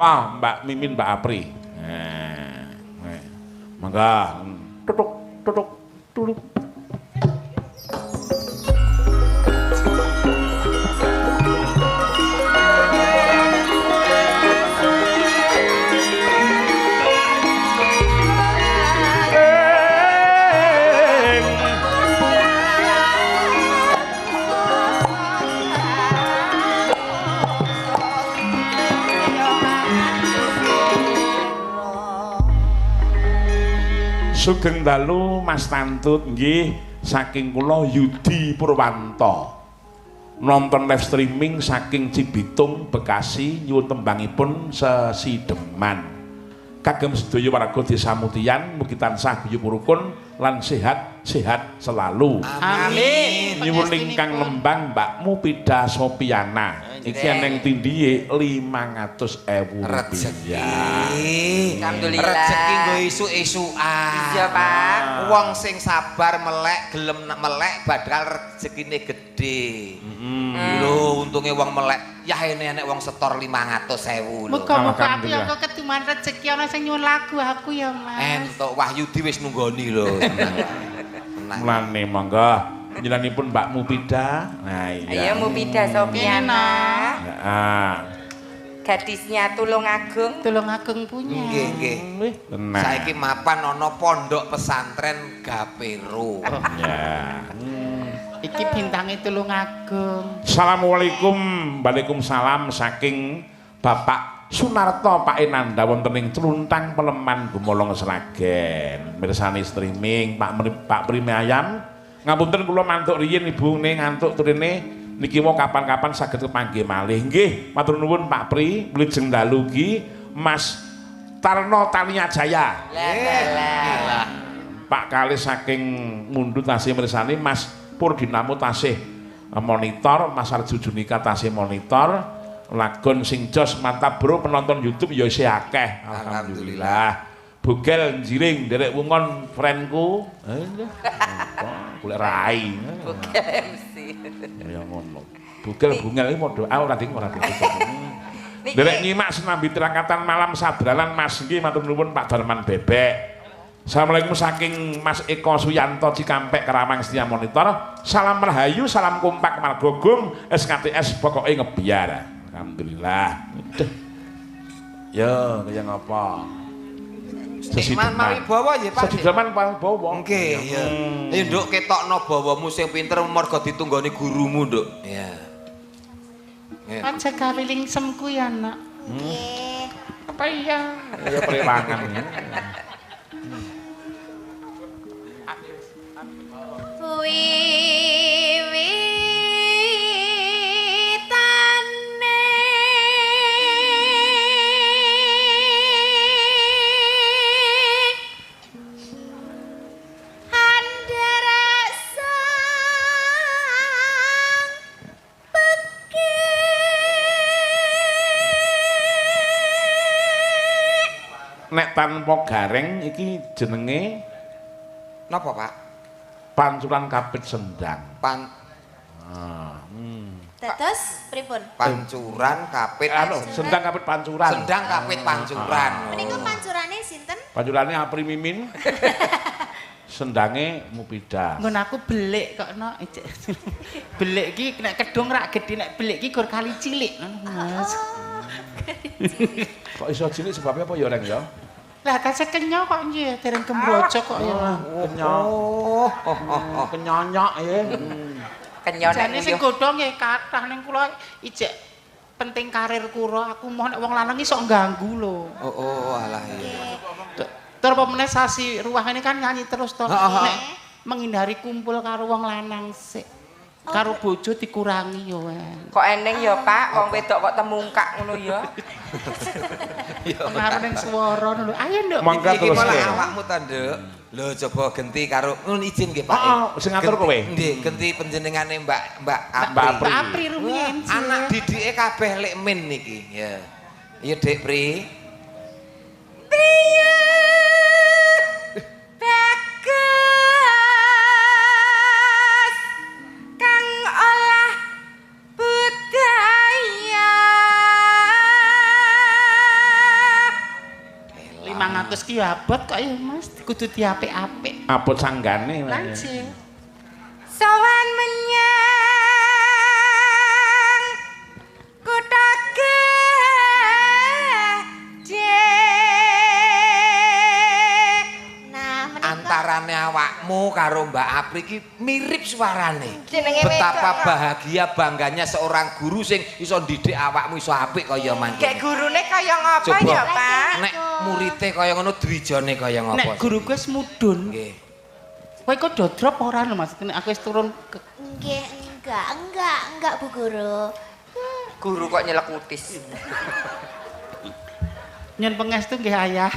Mbak Mimin, Mbak Apri. Nah, mangga. Tutuk, tutuk, tutuk. Sugeng dalu Mas Tantut nggih saking kula Yudi Purwanto. Nonton live streaming saking Cibitung, Bekasi nyuwun tembangipun Sesideman. Kagem sedaya warga Desa Mutian mugi tansah guyub rukun lan sehat-sehat selalu. Amin. Nyuwun ingkang lembang Mbak Mupida Sopiana. Iki neng tindhihe 500.000 rupiah. Alhamdulillah. Rezeki nggo esuk-esukan. Iya, Pak. Wong sing sabar melek, gelem melek bakal rezekine gedhe. Lho, untunge wong melek, yah enek wong setor 500.000 lho. Muga-muga aku ya kok ketuman rezeki ana sing nyuwun lagu aku ya, Mas. Entuk Wahyudi wis nunggoni lho. Mulane monggo njenenganipun Mbak Mupida. Nah, iya. Ayo Mupida Sopiana. Heeh. Gadisnya Tulungagung. Tulungagung punya. Nggih, nggih. Saiki mapan ana pondok pesantren Gapero. Ya. Iki bintange Tulungagung. Assalamualaikum, waalaikumsalam saking Bapak Sunarto Pak Enanda wonten ing Cluntang Peleman Gumolong Sragen. Mirsani streaming Pak Prime Ayam. Ngapunten kula mantuk riyin ibune ngantuk turine niki mau kapan-kapan saged kepanggih malih. Nggih, matur nuwun Pak Pri, wilujeng dalu ki Mas Tarno Tania Jaya. Lah. Pak kalih saking mundhut tasih mirsani Mas Purdinamo tasih monitor, Mas Arju Junika tasih monitor. Lagon sing jos mantap bro, penonton YouTube ya isih akeh. Alhamdulillah. Bugel njiring derek wungon friendku. Golek rai. Bugel MC. Ya ngono. Bugel bungel iki padha ora ding. Derek nyimak senambi tirangkatan malam sadralan Mas nggih matur nuwun Pak Darman Bebek. Assalamualaikum saking Mas Eko Suyanto Cikampek Keramang Setia Monitor. Salam rahayu, salam kompak Margogung, SKTS pokoke ngebiar. Alhamdulillah. Ya, kaya ngapa? Sesideman Mawibawa ya Pak. Sesideman Mawibawa. Nggih, ya. Nduk ketokno bawamu sing pinter mergo ditunggoni gurumu, Nduk. Ya. Aja gawe lingsemku ya, Nak. Nggih. Apa iya? Ya prewangan ya. Nek tanpa gareng iki jenenge napa, Pak? Pancuran Kapit Sendang. Terus pripun? Pancuran Kapit Sendang Kapit Pancuran. Sendang Kapit Pancuran. Menika pancurane sinten? Pancurane Apri Mimin. Sendange Mupida. Nggon aku belik kok no. Belik iki nek kedung rak gedhe nek belik iki gur kali cilik Mas. Kok iso cilik sebabnya apa ya Reng ya? Lah kasih kenyok kok nggih dereng kembrojok kok ya. Kenyonyok ya. Kenyon Jane sing godhong nggih kathah ning kula ijek penting karir kula aku mau nek wong lanang iso ganggu lho. Oh, alah iya. Tur apa meneh sasi ruah ini kan nyanyi terus to. Nek menghindari kumpul karo wong lanang sik. Karo bojo dikurangi yo wen. Kok eneng ya Pak, wong wedok kok temungkak ngono ya. Pengaruh ning swara lho. Ayo nduk. Mangga Iki terus. malah awakmu ta, Nduk. Lho coba genti karo nun izin nggih Pak. Sing ngatur kowe. Nggih, genti panjenengane Mbak Apri. Apri rumiyin. Anak didike kabeh lek min niki. Ya. Iya, Dik Pri. Priya bagus kang olah budaya 500 ki abot kok ya Mas, kudu diapik-apik. Abot sanggane. Lancip. Sowan menyang kutha gedhe. Nah, menika Antarane awakmu karo Mbak Apri ki mirip suarane. Jenenge Betapa wedok, Kak. bahagia bangganya seorang guru sing iso ndidik awakmu iso apik kaya mangkene. Kayak gurune kaya ngapa Coba. ya, Pak? Nek muridé kaya ngono dwijone kaya ngopo? Nek guruku wis mudhun. Nggih. Kowe kok do drop ora lho Mas? Nek aku wis turun ke Nggih, enggak Bu Guru. Guru kok nyelek utis. nyen pengestu nggih ayah.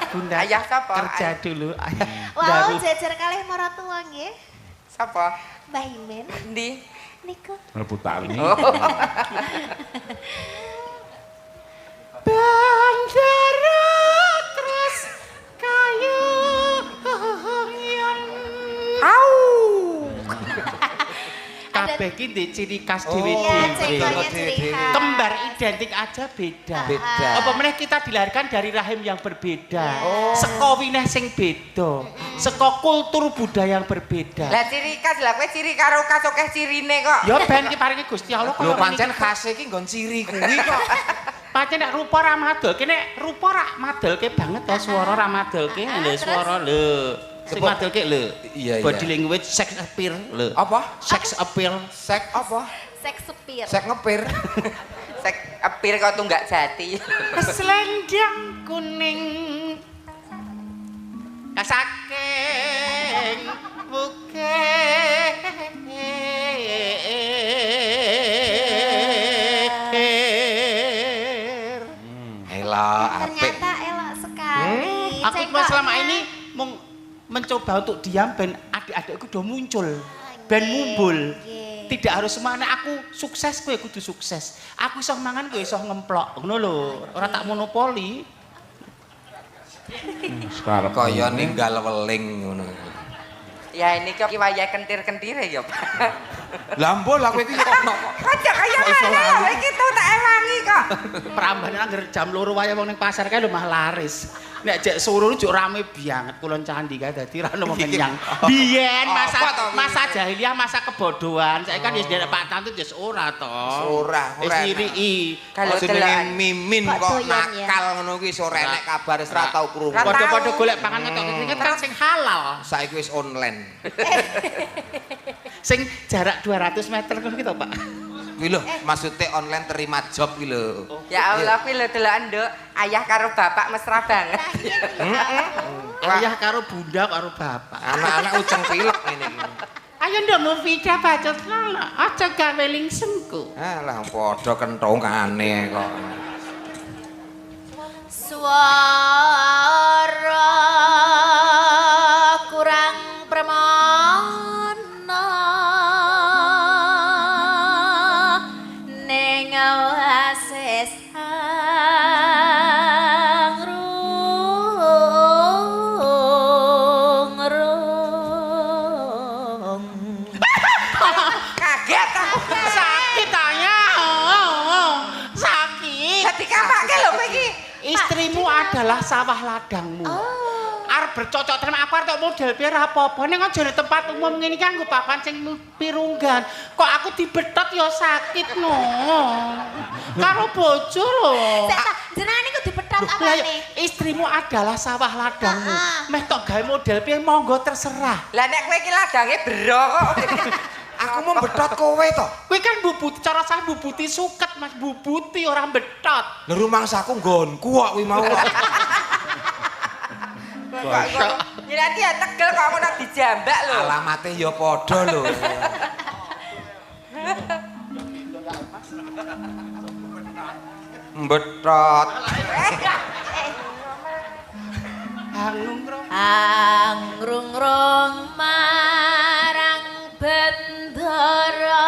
Bunda. Ayah sapa? Kerja dulu ayah. Wow, Daru. jejer kalih maratuwa nggih. Sapa? Mbah Imen. Endi? Niku. Rebutani. Bandara terus kayu yen. Au. Kabeh ki ndek ciri khas Oh, dhewe Iya, dhewe. cengkolnya ciri khas. Kembar identik aja beda. Beda. Apa meneh kita dilahirkan dari rahim yang berbeda. Saka wineh sing beda. Saka kultur budaya yang berbeda. Lah ciri khas lah kowe ciri karo khas akeh cirine kok. Ya ben ki paringi Gusti Allah Lho kaya pancen ngene iki. khase iki nggon ciri kuwi kok. Pancen nek rupa ra madolke nek rupa ra madolke banget ya swara ra madolke lho swara lho. Sing Coba. madolke lho. Iya, iya. Body language sex appeal lho. Apa? Sex appeal. Sek apa? Seks sepir. Sek ngepir. Sek epir kok tunggak jati. Selendang kuning saking bukir. Ela apik. Ternyata elok sekali. Aku cuma selama ini mencoba untuk diam ben adik-adikku udah muncul. Ben mumbul. Tidak harus semuanya aku sukses kowe kudu sukses. Aku iso mangan kowe iso ngemplok. Ngono lho, ora tak monopoli. Sekarang Kaya ninggal weling ngono. Ya ini kok wayah kentir-kentire ya, Pak. Lah mbok lah kowe iki ono. Aja kaya mana ya iki tuh tak ewangi kok. Perambahan anggar jam 2 wayah wong ning pasar kae lho mah laris. Nek jek suruh juk rame banget kulon candi kae dadi ra ono kenyang. Biyen Apa to kuwi? masa jahiliyah masa kebodohan. Saiki kan wis nderek Pak Tantut wis ora to. Ora, Wis ora. ngiriki. Kalau Jenenge delokan mimin Kok kok doyan ya? nakal ngono kuwi sore nek kabar wis ora tau krungu. Ra tau. Padha-padha golek pangan ngetok keringet kan sing halal. Saiki wis online. Sing jarak 200 meter ngono ki to, Pak. Kuwi lho, maksudnya online terima job kuwi lho. Ya Allah kuwi lho delokan Nduk, ayah karo bapak mesra banget. Ayah karo bunda karo bapak. Anak-anak uceng pilek ngene iki. Ayo ndak mau video bacot lala. Aja gawe lingsengku. Alah padha kentongane kok. Suara kurang permana ning awases angrung. Kaget aku. Sakit tanya. Sakit. Dadi kampake lho kowe iki. Istrimu adalah sawah ladangmu. Arep bercocok terima aku arep model piye ra apa-apa. Ning aja di tempat umum ngene iki anggo papan sing pirunggan. Kok aku dibetot ya sakit no. Karo bojo lho. Jenengan niku dipethot Lah, ya, apane? istrimu adalah sawah ladangmu. Heeh. Meh tok gawe model piye monggo terserah. Lah nek kowe iki ladange bero kok. Aku mau betot kowe to. Kuwi kan bubuti cara saya bubuti suket Mas, bubuti orang betot. Lho rumangsaku nggonku kok kuwi mau. Nyirati ya tegel kok ngono dijambak lho. Alamate ya padha lho. Betot. Angrung-rung marang bendara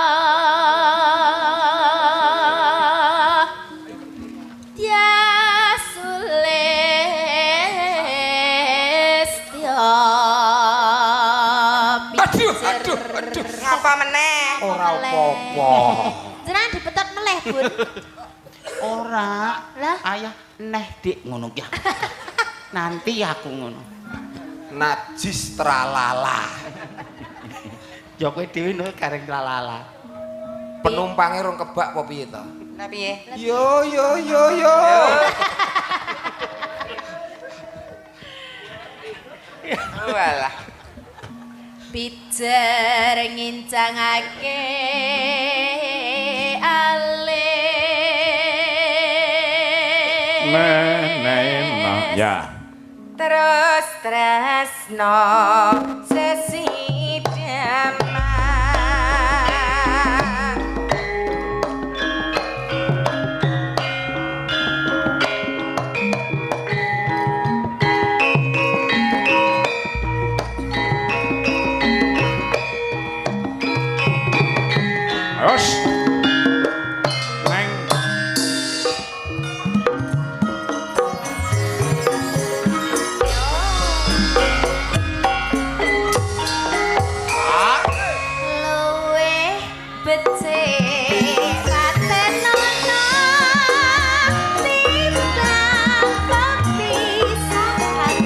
Aduh. Ngapa meneh? Ora apa-apa. Jenengan dipetot meleh, Bun. Ora. Lah ayah. Ayah neh dik ngono ki. Nanti aku ngono. Najis tralala. Ya kowe dhewe no kareng lalala. Penumpange rong kebak apa piye to? Lah piye? Yo. Walah. Pijer ngincangake alih. Ya. Terus tresno sesi damai. Terus. Neng. Luwih becik raten ana timbang kepisahan.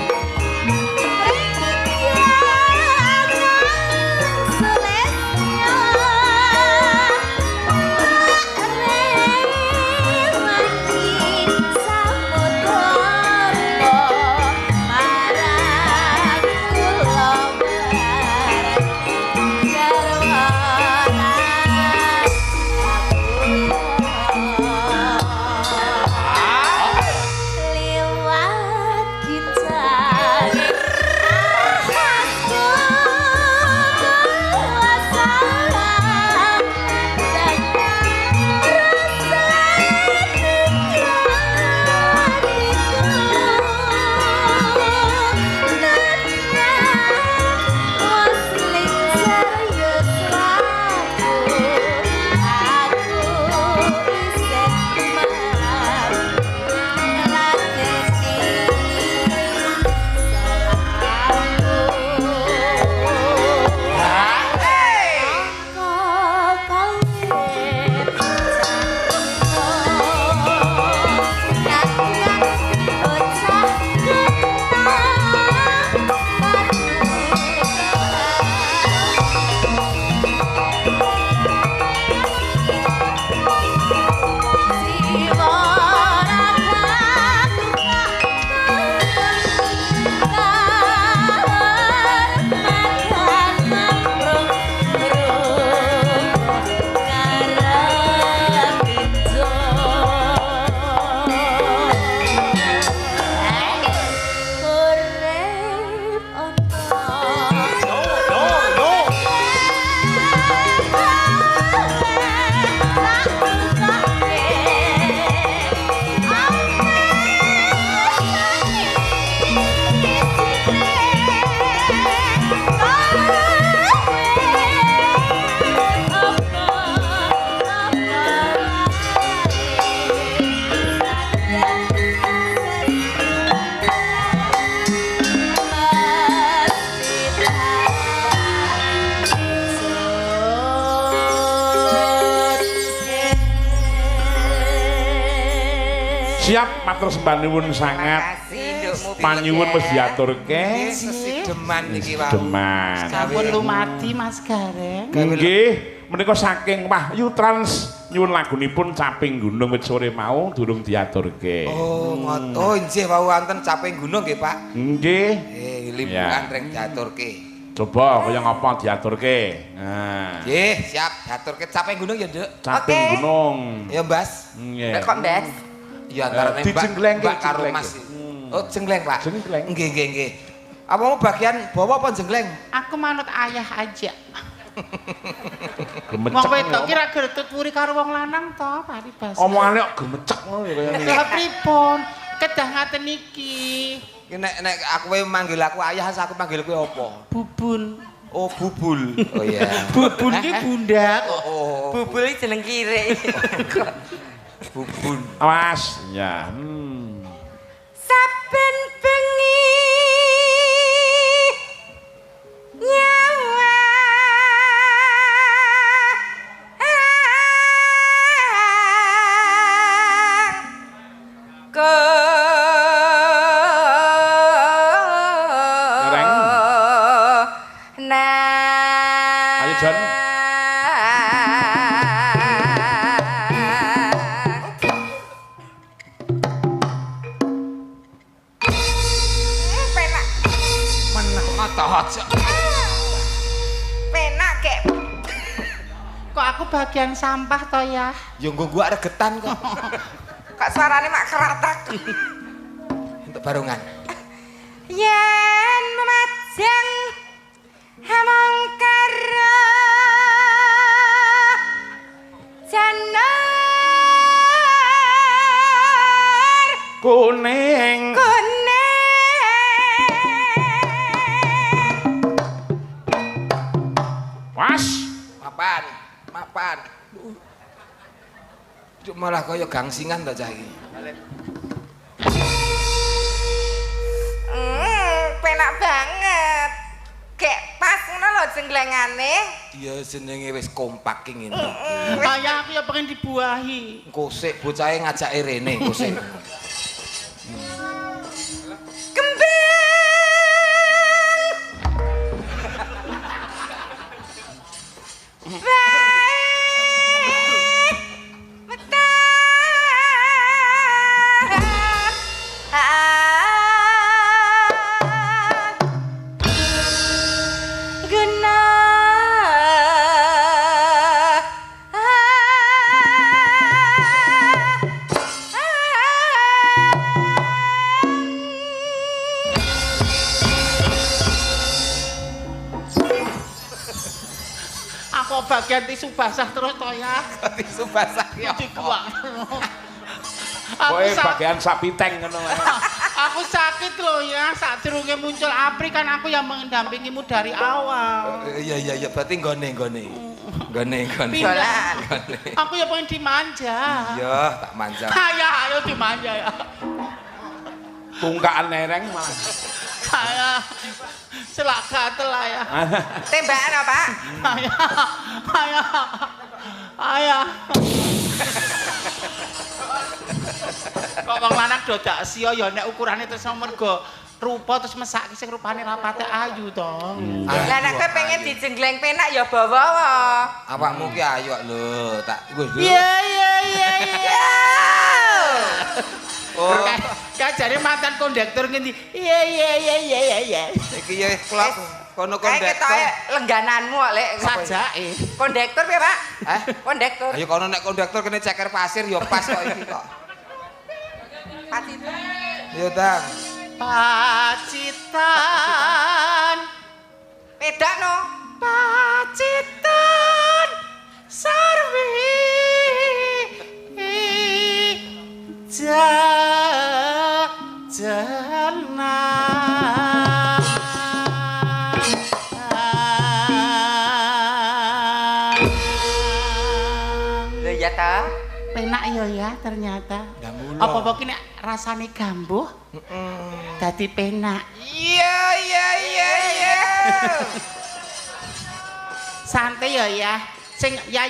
Liwat gitar aku kuasa dan rasa hatiku wasling serius aku isih Siap matur sembah nuwun sangat. Makasih ndukmu. Panyuwun wis diaturke. Sesideman iki wae. Deman. Sampun lumati Mas Gareng. Nggih, menika saking Wahyu Trans nyuwun lagunipun Caping Gunung wit sore mau durung diaturke. Oh, ngono. Oh, nggih wau wonten Caping Gunung nggih, Pak. Nggih. Limbukan Ya. reng diaturke. Coba kaya ngapa diaturke. Nah. Nggih, siap diaturke Caping Gunung ya, Nduk. Caping Oke. Gunung. Ya, Mbas. Nggih. Kok Mbas? Ya antara Dijenglengke, Mbak karo jenglengke. Mas. Oh, jengleng, Pak. Jengleng. Nggih. Apa mau bagian bawa apa jengleng? Aku manut ayah aja. Gemecek. Wong wedok kira gertut wuri karo wong lanang to, paribas. Omongane kok gemecek ngono ya kaya ngene. Lah pripun? Kedah ngaten iki. Ki nek aku wae manggil aku ayah, aku panggil kowe apa? Bubun. Oh, bubul. Oh iya. Bubun ki bunda kok. Oh, Bubul iki jeneng kire. bubun. Awas, ya. Saben bengi nyawa Reng. Ayo Jon. Penak. Meneng ngoto aja. Penak kek. Kok aku bagian sampah to ya? Ya nggo gua regetan kok. Kok suarane mak keratak. Untuk barungan. Yen memajang hamangkara janar Kuning. Was. Mapan, mapan. Cuk malah kaya gangsingan ta cah iki. Penak banget. Kayak pas ngono lho jenglengane. Dia jenenge wis kompak ki ngene. Ayah aku ya pengen dibuahi. Kosek bocahe ngajake rene kosek. Aku bagian tisu basah terus to ya. Tisu basah ki apa? Dikuak. Kowe bagian sapiteng ngono. Aku sakit loh ya, saat durunge muncul Apri kan aku yang mendampingimu dari awal. Iya berarti nggone. Pindah. Aku ya pengen dimanja. Iya, tak manja. Ayo dimanja ya. Tungkaan nereng malah. Kayak selak gatel lah ya. Tembakan apa? Ayah. Kok wong lanang dodak sia ya nek ukurane terus mergo rupa terus mesake sing rupane rapate ayu to. Lah nek kowe pengen dijenggleng penak ya bawa. Awakmu ki ayo lho, tak wis. Iya. Oh, Kajare mantan kondektur ngendi? Iya. iki ya klub kono Kayak kondektor. ketoke lenggananmu kok lek. Sajake. Kondektur piye, Pak? Kondektur. Ayo kono nek kondektor kene ceker pasir ya pas kok iki kok. Pacitan. Yo Tang. Pacitan. Pedak no. Pacitan. Sarwi. Jana. Lho ya ta. Penak ya ternyata. Apa-apa ki nek rasane gambuh. Dadi penak. Iya. Santai ya. Sing ya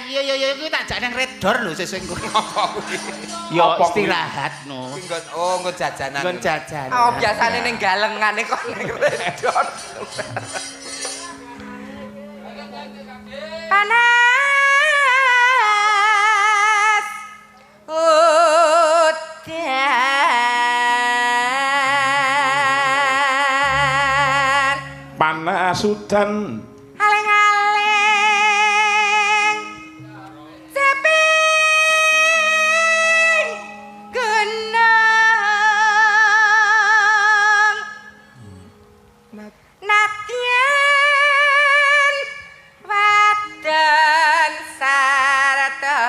kuwi tak jak nang redor lho sing kuwi. Ya istirahat no. Nggo jajanan. Nggon jajan. Oh biasane ning galengane kok ning redot. Panas. Udan. Panas udan. Aleng-aleng. Seping gunung. Natyan wadan sarta.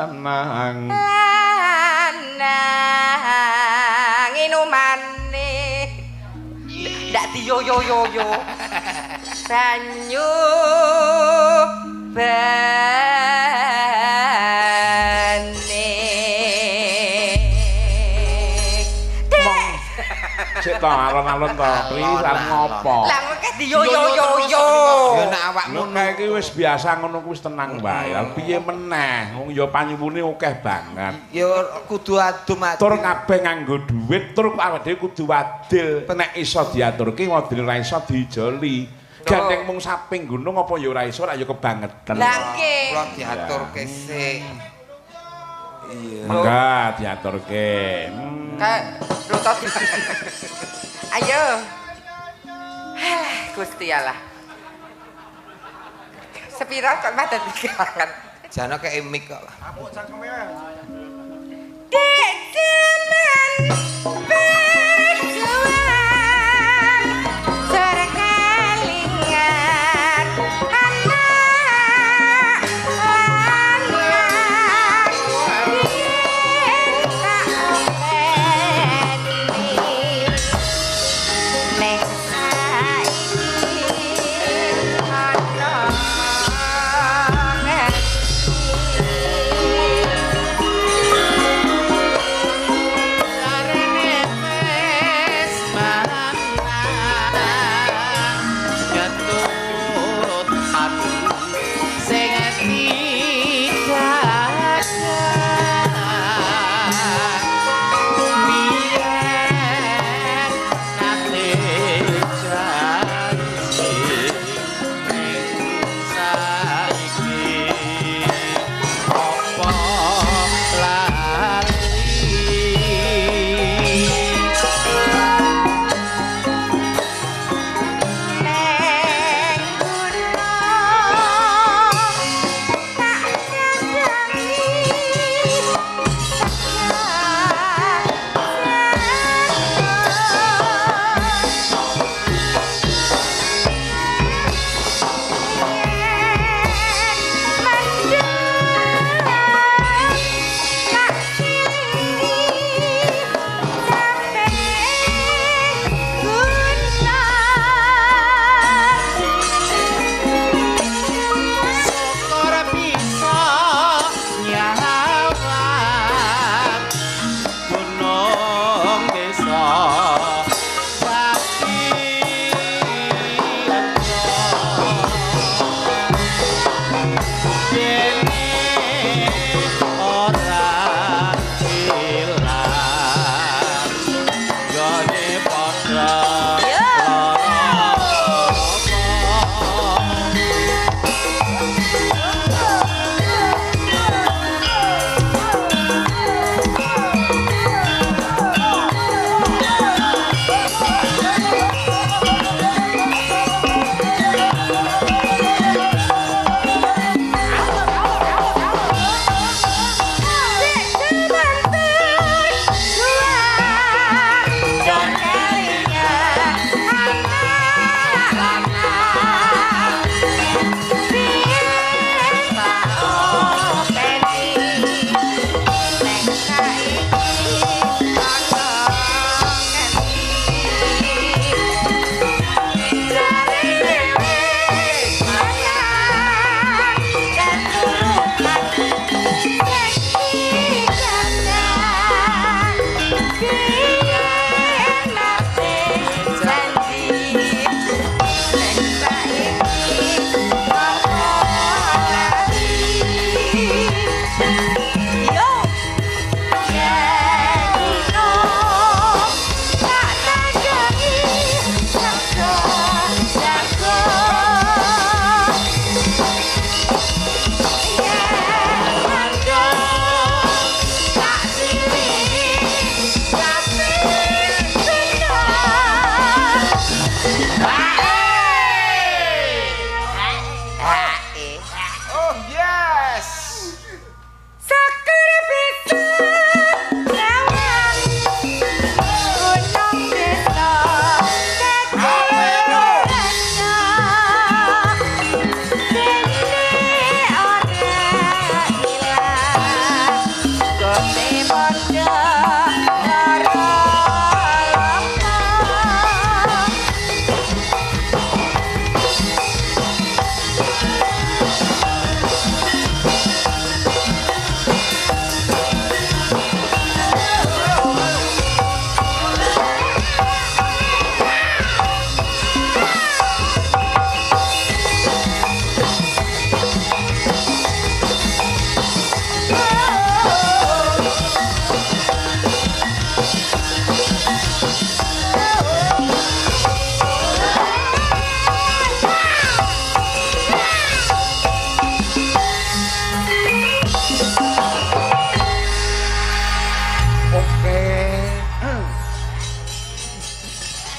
Lanang. Lanang inumane ndak diyo yo. Banyu bane. Sik to alon-alon to, Pri, lan ngopo? Lah mengke di yo. Ya nek awakmu Lho kae iki wis biasa ngono kuwi wis tenang wae. Lah piye meneh? Wong ya panyuwune akeh banget. ya kudu adum Tur kabeh nganggo dhuwit, tur awake dhewe kudu wadil. Nek iso diaturke wadil ora iso dijoli. Gandeng mung saping gunung apa ya ora iso, ora ya kebangetan. Lah nggih. kula diaturke sik. Iya. Mangga diaturke. Kayak ruto di. Ayo. Halah, Gusti Allah. Sepira kok madat dikangen. Jana kayak mik kok. Dek jaman berjuang serkalingan anak yen tak openi nek saiki ana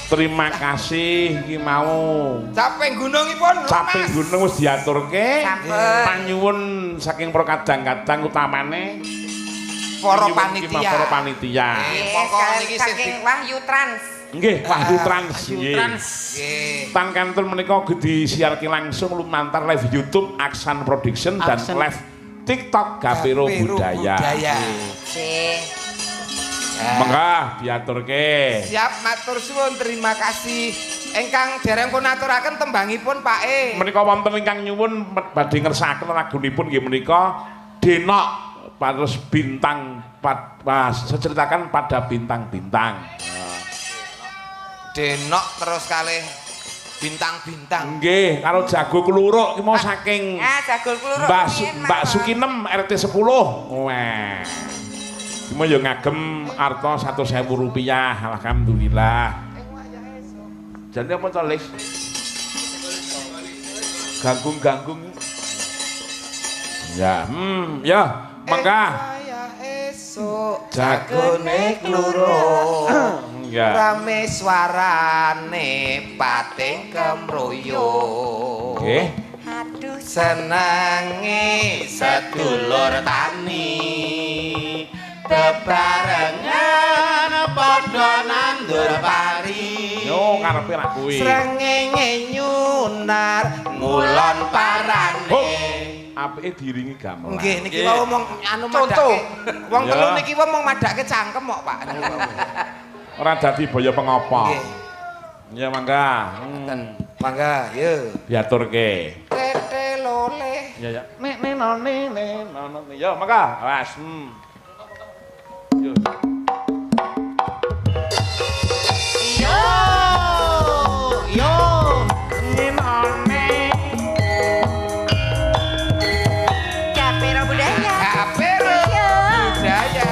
Terima kasih iki mau. Caping gunungipun Caping gunung wis diaturke. Sampun. Panyuwun saking para kadang-kadang utamane para panyuwun panitia. Para panitia. Pokok Sekalian niki sing saking Wahyu Trans. Nggih, Wahyu Trans. nggih. Trans. Nggih. Tan kantun menika disiarke langsung lumantar live YouTube Aksan Production dan Aksan. live TikTok Gapiro Budaya. Sih. Mengga diaturke. Siap matur suwun, terima kasih. Ingkang dereng pun aturaken tembangipun Pak E. Menika wonten ingkang nyuwun badhe ngersakaken lagunipun nggih menika Denok terus bintang seceritakan pada bintang-bintang. Denok terus kalih bintang-bintang. Nggih, karo Jago Kluruk iki mau saking Jagol Kluruk. Mbak Sukinem RT 10. Wah. Cuma yo ngagem arta 100.000 rupiah, alhamdulillah. Jane apa to, Lis? Ganggung-ganggung. Ya, ya, mangga. Esuk jagone kluruk. Ya. Rame suarane pating kemroyo. Nggih. Aduh, Senenge sedulur tani. Bebarengan padha nandur pari. Yo karepe rak kuwi. Srengenge nyunar ngulon parane. Apike diringi gamelan. Nggih niki wau mong anu madake. Wong Ya. telu niki wau mong madake cangkem kok, Pak. Ora dadi boyo pengopo. Nggih. Ya mangga. Mangga, yo. Diaturke. Tete lole. Ya ya. Nek ya mangga. Wes. Yo. Yo. Yo. Gapiro Budaya. Gapiro budaya.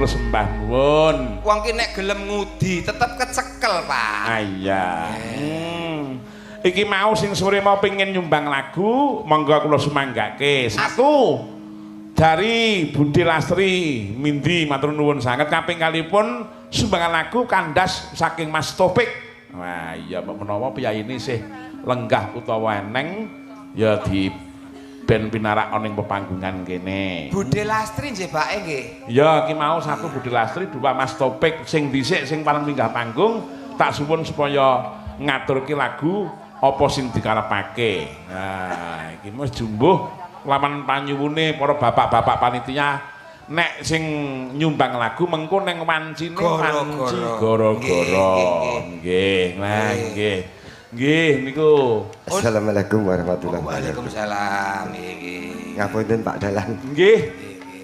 matur sembah nuwun. Wong ki nek gelem ngudi tetep kecekel, Pak. Ah iya. Iki mau sing sore mau pengen nyumbang lagu, monggo kula sumanggake. Satu dari Budi Lastri Mindi matur nuwun sanget kaping kalipun sumbangan lagu kandas saking Mas Topik. Wah iya menawa piyayine sih lenggah utawa eneng ya di ben pinarak ning pepanggungan kene. Bude Lastri nggih Pak nggih. Ya iki mau satu Budi Lastri, dua Mas Topik sing dhisik sing paling minggah panggung tak suwun supaya ngaturke lagu apa sing dikarepake. Nah, iki wis jumbuh laman panyuwune para bapak-bapak panitia nek sing nyumbang lagu mengko ning wancine wanci gara-gara. Nggih, nah nggih. Nggih niku. Assalamualaikum warahmatullahi wabarakatuh. Waalaikumsalam. Nggih. Ngapunten Pak Dalan. Nggih.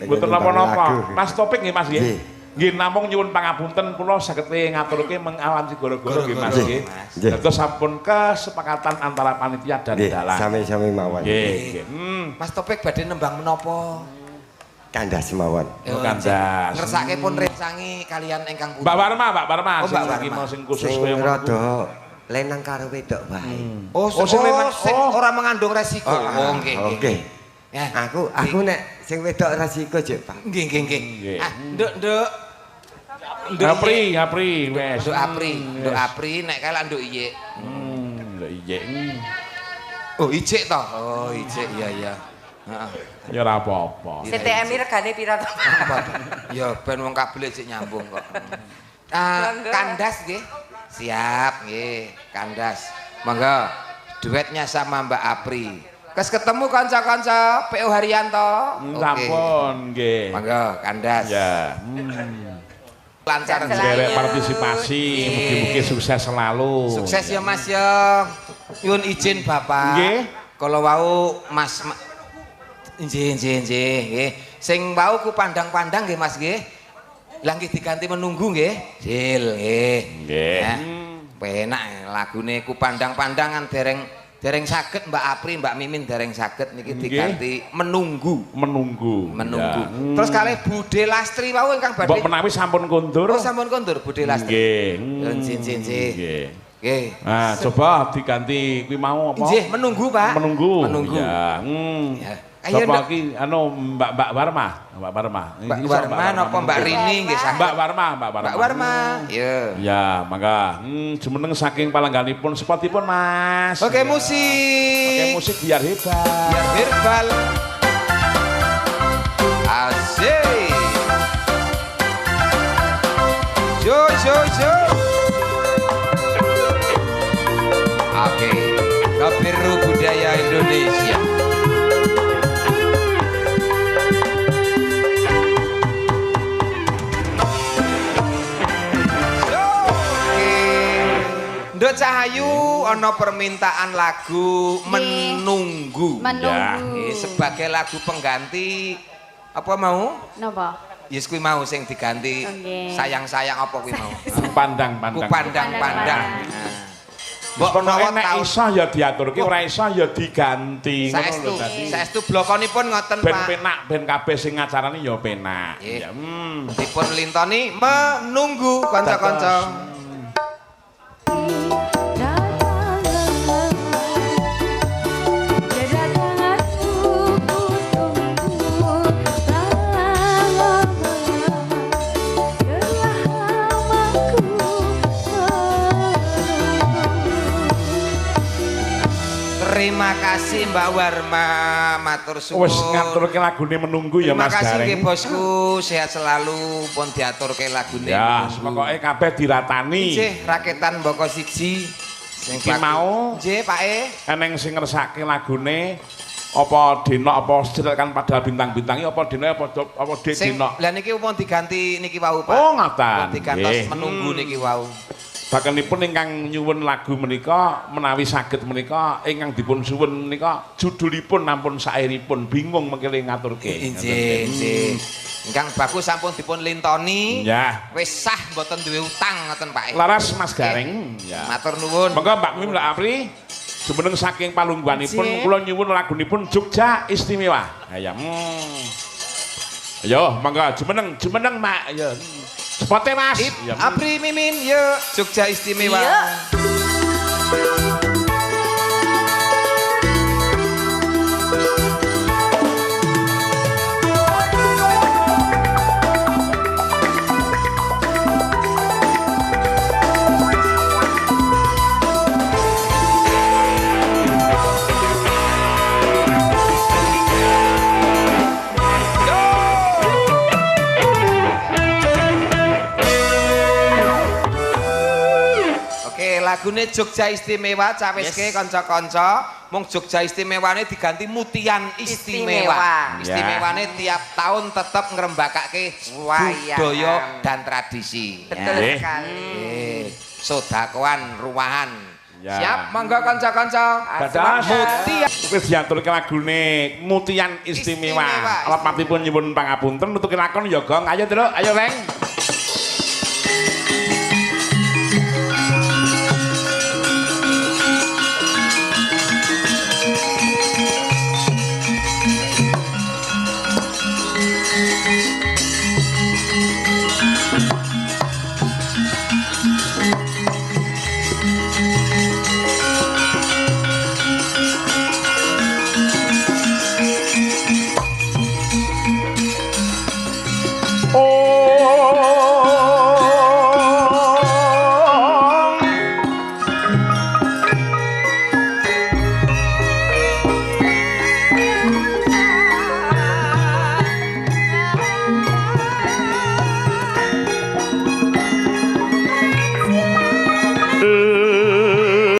Mboten napa-napa. lagu. Mas Topik nggih Mas nggih. Nggih. Nggih namung nyuwun pangapunten kula saged ngaturke mengawan si gara-gara nggih Mas nggih. Nggih. Dados sampun kesepakatan antara panitia dan Nggih, dalang. sami-sami mawon. Nggih, nggih. Mas Topik badhe nembang menapa? Kandas mawon. Oh, kandas. Ngersake pun rencangi kalian ingkang putra. Mbak Warma, Mbak Warma, Oh, Mbak sing iki Warma. mau sing khusus Sing kaya ngono. rada lenang karo wedok bae. Oh, sing lenang- oh. ora mengandung resiko. Oh, nggih. Oke. Ya. Aku nek sing wedok resiko jek, Pak. Nggih, nggih, nggih. Nggih. Ah, Nduk, Nduk. Apri, wes. Nduk Apri, Nduk Apri nek kae lak Nduk Iyik. Lho iya. Oh, Ijik toh. Oh, Ijik. Iya, iya. Heeh. Ya ora apa-apa. CTM regane pira to? Ya ben wong kabeh sik nyambung kok. Ah, kandas nggih. Siap nggih, kandas. Monggo duetnya sama Mbak Apri. Kes ketemu kanca-kanca PO Haryanto. Sampun nggih. Monggo kandas. Ya. Lancar Selalu. Derek partisipasi, mugi-mugi sukses selalu. Sukses ya Mas ya. Nyuwun izin Bapak. Nggih. Kalau wau Mas nggih nggih. Sing wau ku pandang-pandang nggih Mas nggih. Lah nggih diganti menunggu nggih. Jil nggih. Nggih. Nah, penak lagune ku pandang-pandangan dereng saged Mbak Apri, Mbak Mimin dereng saged niki Nggih. diganti menunggu. Menunggu. Menunggu. Ya. Terus kalih Bude Lastri wau ingkang badhe. Mbok menawi sampun kondur. Oh sampun kondur Bude Lastri. Nggih. Jin. Nggih. Nggih. Nah, coba diganti kuwi mau apa? Nggih, menunggu, Pak. Menunggu. Menunggu. Ya. Ya. Ayo, Sapa Nduk. iki anu Mbak Warma? Mbak Warma. Mbak Ini Warma napa Mbak Rini nggih saged. Mbak Warma. Mbak Warma. Iya. Ya, mangga. Jumeneng saking palengganipun sepatipun, Mas. Oke, Ya. musik. Oke, musik biar hebat. Biar herbal. Asik. Yo. Oke. Kabiru budaya Indonesia. Nduk Cahayu ana permintaan lagu menunggu. Menunggu. Sebagai lagu pengganti apa mau? Napa? Yes kuwi mau sing diganti Oke. sayang-sayang apa kuwi mau? Pandang-pandang. Ku pandang-pandang. Mbok menawa nek taun iso ya diaturke, ora iso ya diganti. Ngono saestu lho dadi. saestu blokonipun ngoten Ben Pak. penak, ben kabeh sing ngacarani ya penak. Nggih. Ya. Dipun lintoni menunggu kanca-kanca. Terima kasih Mbak Warma, matur suwun. Wis ngaturke lagune menunggu ya Terima Mas kasih nggih Gareng. bosku, sehat selalu pun diaturke lagune. Ya, menunggu. pokoke kabeh diratani. Nggih, raketan mboko siji. Sing Iki mau nggih, Pak E. eneng sing ngersake lagune apa dina apa sedherek padahal bintang-bintangi apa dina apa dek Sing dina. lah niki pun diganti niki wau, Pak. Oh, ngoten. Pun digantos Nggih. menunggu niki wau. Bakenipun ingkang nyuwun lagu menika menawi saged menika ingkang dipun suwun menika judulipun nampun sairipun bingung mengkele ngaturke. Nggih. Ingkang bagus sampun dipun lintoni. Ya. Wis sah mboten duwe utang ngoten Pak E. Laras Mas Gareng. Ya. Matur nuwun. Monggo Mbak Mim Mbak Apri jumeneng saking palungguhanipun kula nyuwun lagunipun Jogja Istimewa. Ya. Ayo monggo jumeneng Mak. Ya. Sepote Mas. Ya. Apri Mimin yuk Jogja Istimewa. Yuk. lagune Jogja Istimewa caweske kanca-kanca. Mung Jogja Istimewane diganti Mutian Istimewa. Istimewane tiap tahun tetap ngrembakake budaya dan tradisi. Betul sekali. Sodakoan ruwahan. Ya. Siap, monggo kanca-kanca. Dadah. Mutian. Wis diaturke lagune Mutian Istimewa. Ala patipun nyuwun pangapunten nutuke lakon ya Gong. Ayo, Truk. Ayo, Reng.